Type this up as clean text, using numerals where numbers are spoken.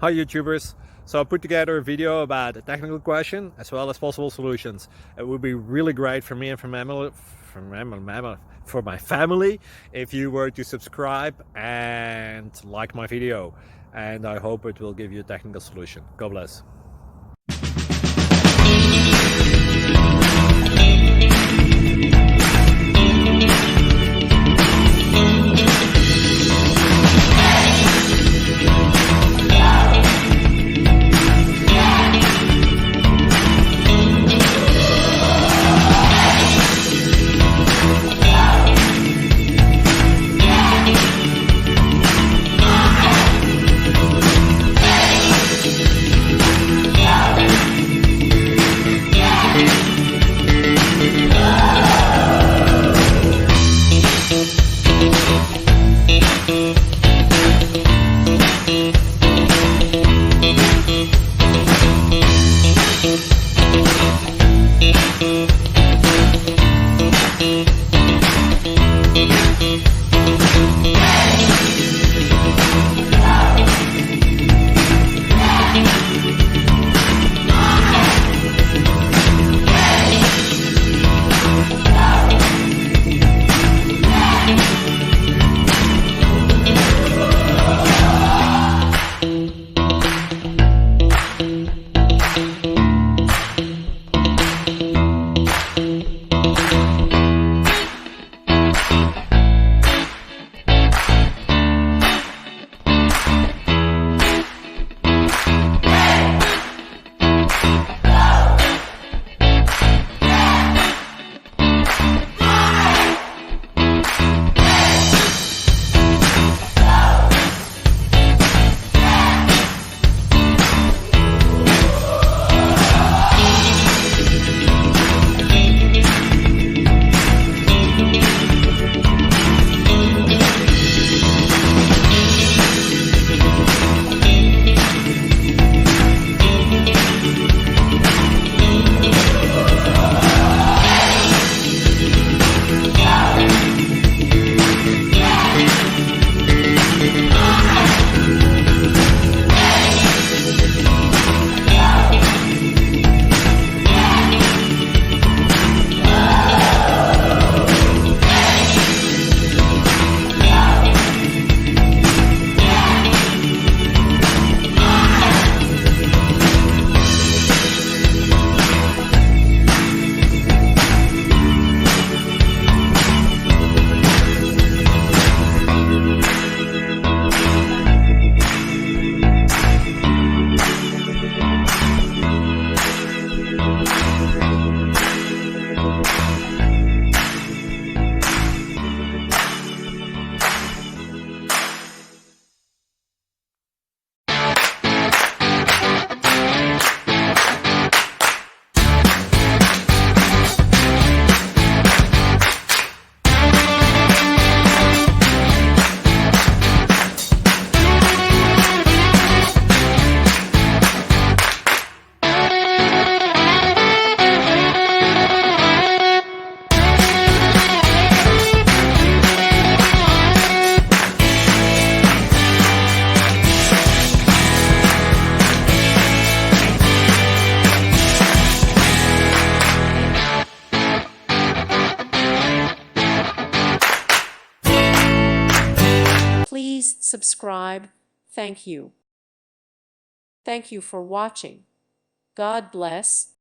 Hi YouTubers. So I put together a video about a technical question as well as possible solutions. It would be really great for me and for my family if you were to subscribe and like my video, and I hope it will give you a technical solution. God bless. Please subscribe. Thank you. Thank you for watching. God bless.